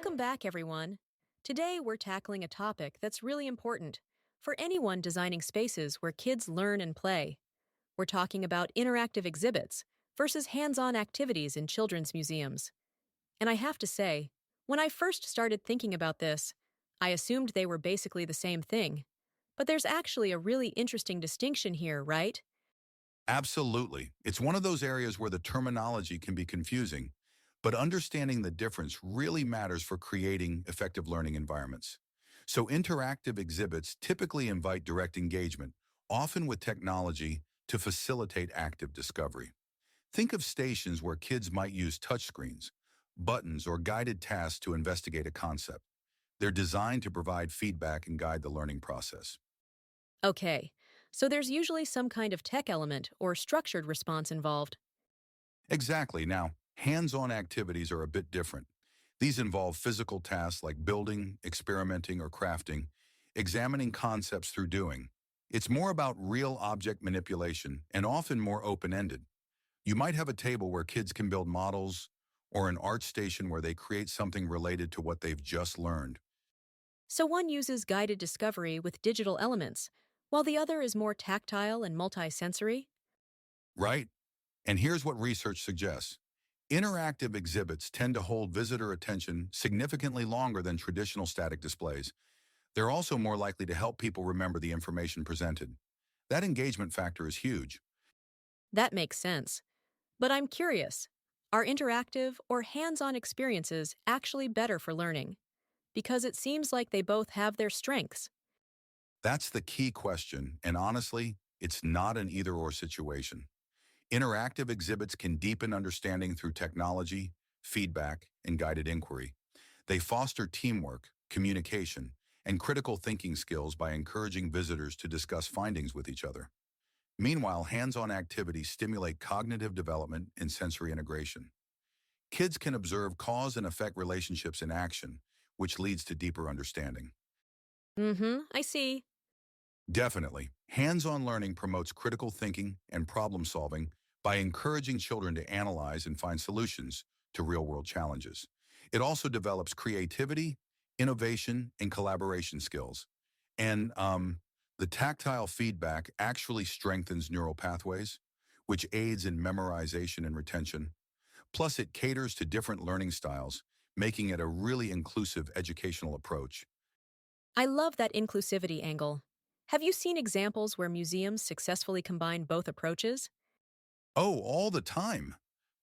Welcome back, everyone. Today, we're tackling a topic that's really important for anyone designing spaces where kids learn and play. We're talking about interactive exhibits versus hands on activities in children's museums. And I have to say, when I first started thinking about this, I assumed they were basically the same thing. But there's actually a really interesting distinction here, right? Absolutely. It's one of those areas where the terminology can be confusing, but understanding the difference really matters for creating effective learning environments. So interactive exhibits typically invite direct engagement, often with technology to facilitate active discovery. Think of stations where kids might use touchscreens, buttons, or guided tasks to investigate a concept. They're designed to provide feedback and guide the learning process. Okay, so there's usually some kind of tech element or structured response involved. Exactly. Now, hands-on activities are a bit different. These involve physical tasks like building, experimenting, or crafting, examining concepts through doing. It's more about real object manipulation and often more open-ended. You might have a table where kids can build models or an art station where they create something related to what they've just learned. So one uses guided discovery with digital elements, while the other is more tactile and multisensory. Right? And here's what research suggests. Interactive exhibits tend to hold visitor attention significantly longer than traditional static displays. They're also more likely to help people remember the information presented. That engagement factor is huge. That makes sense. But I'm curious, are interactive or hands on experiences actually better for learning? Because it seems like they both have their strengths. That's the key question, and honestly, it's not an either-or situation. Interactive exhibits can deepen understanding through technology, feedback, and guided inquiry. They foster teamwork, communication, and critical thinking skills by encouraging visitors to discuss findings with each other. Meanwhile, hands-on activities stimulate cognitive development and sensory integration. Kids can observe cause and effect relationships in action, which leads to deeper understanding. I see. Definitely, hands-on learning promotes critical thinking and problem solving by encouraging children to analyze and find solutions to real-world challenges. It also develops creativity, innovation, and collaboration skills. And the tactile feedback actually strengthens neural pathways, which aids in memorization and retention. Plus, it caters to different learning styles, making it a really inclusive educational approach. I love that inclusivity angle. Have you seen examples where museums successfully combine both approaches? Oh, all the time.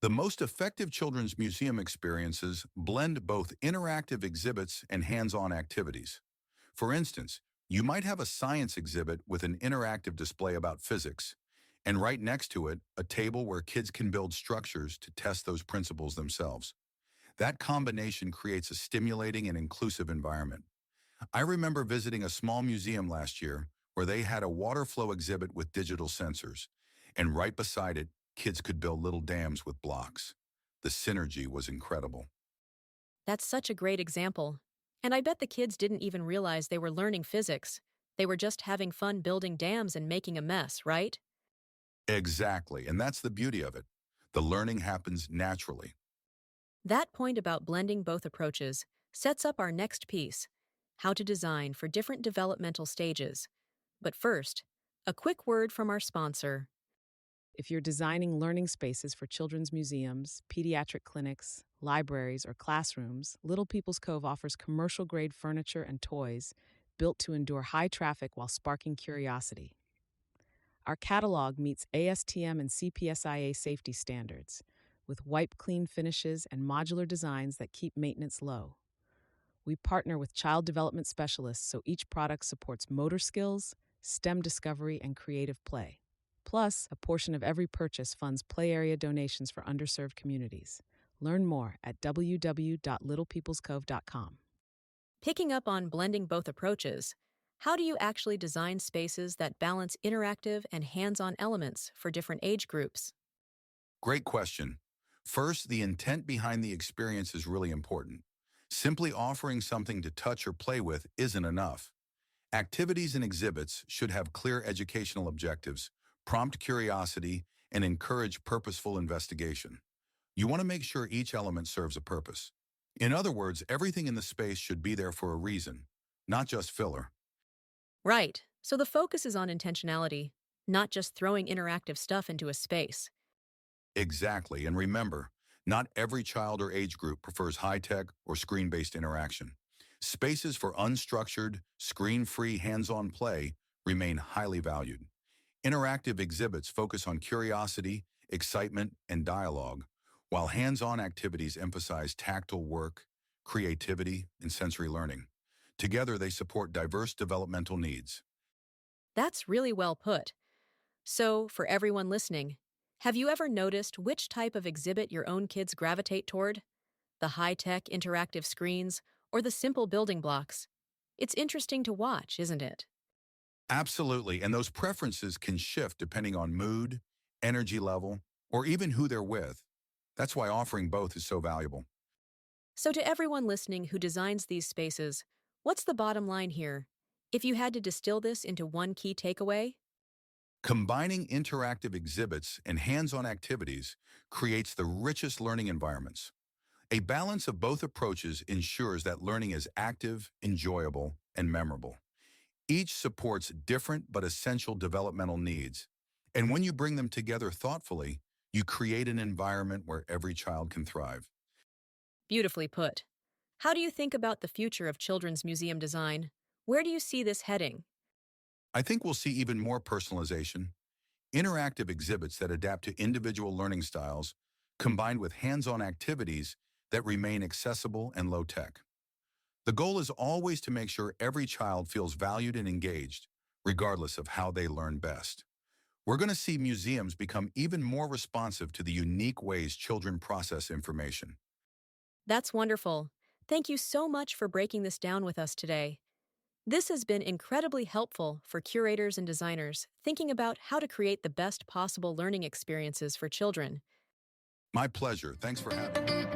The most effective children's museum experiences blend both interactive exhibits and hands-on activities. For instance, you might have a science exhibit with an interactive display about physics, and right next to it, a table where kids can build structures to test those principles themselves. That combination creates a stimulating and inclusive environment. I remember visiting a small museum last year where they had a water flow exhibit with digital sensors, and right beside it, kids could build little dams with blocks. The synergy was incredible. That's such a great example. And I bet the kids didn't even realize they were learning physics. They were just having fun building dams and making a mess, right? Exactly, and that's the beauty of it. The learning happens naturally. That point about blending both approaches sets up our next piece: how to design for different developmental stages. But first, a quick word from our sponsor. If you're designing learning spaces for children's museums, pediatric clinics, libraries, or classrooms, Little People's Cove offers commercial grade furniture and toys built to endure high traffic while sparking curiosity. Our catalog meets ASTM and CPSIA safety standards, with wipe clean finishes and modular designs that keep maintenance low. We partner with child development specialists so each product supports motor skills, STEM discovery, and creative play. Plus, a portion of every purchase funds play area donations for underserved communities. Learn more at www.littlepeoplescove.com. Picking up on blending both approaches, how do you actually design spaces that balance interactive and hands on elements for different age groups? Great question. First, the intent behind the experience is really important. Simply offering something to touch or play with isn't enough. Activities and exhibits should have clear educational objectives, prompt curiosity, and encourage purposeful investigation. You want to make sure each element serves a purpose. In other words, everything in the space should be there for a reason, not just filler. Right, so the focus is on intentionality, not just throwing interactive stuff into a space. Exactly, and remember, not every child or age group prefers high-tech or screen-based interaction. Spaces for unstructured, screen-free, hands-on play remain highly valued. Interactive exhibits focus on curiosity, excitement, and dialogue, while hands-on activities emphasize tactile work, creativity, and sensory learning. Together, they support diverse developmental needs. That's really well put. So, for everyone listening, have you ever noticed which type of exhibit your own kids gravitate toward? The high tech interactive screens or the simple building blocks? It's interesting to watch, isn't it? Absolutely, and those preferences can shift depending on mood, energy level, or even who they're with. That's why offering both is so valuable. So, to everyone listening who designs these spaces, what's the bottom line here? If you had to distill this into one key takeaway, Combining interactive exhibits and hands-on activities creates the richest learning environments. A balance of both approaches ensures that learning is active, enjoyable, and memorable. Each supports different but essential developmental needs. And when you bring them together thoughtfully, you create an environment where every child can thrive. beautifully put. How do you think about the future of children's museum design? Where do you see this heading? I think we'll see even more personalization, interactive exhibits that adapt to individual learning styles, combined with hands-on activities that remain accessible and low-tech. The goal is always to make sure every child feels valued and engaged, regardless of how they learn best. We're going to see museums become even more responsive to the unique ways children process information. That's wonderful. Thank you so much for breaking this down with us today. This has been incredibly helpful for curators and designers thinking about how to create the best possible learning experiences for children. My pleasure. Thanks for having me.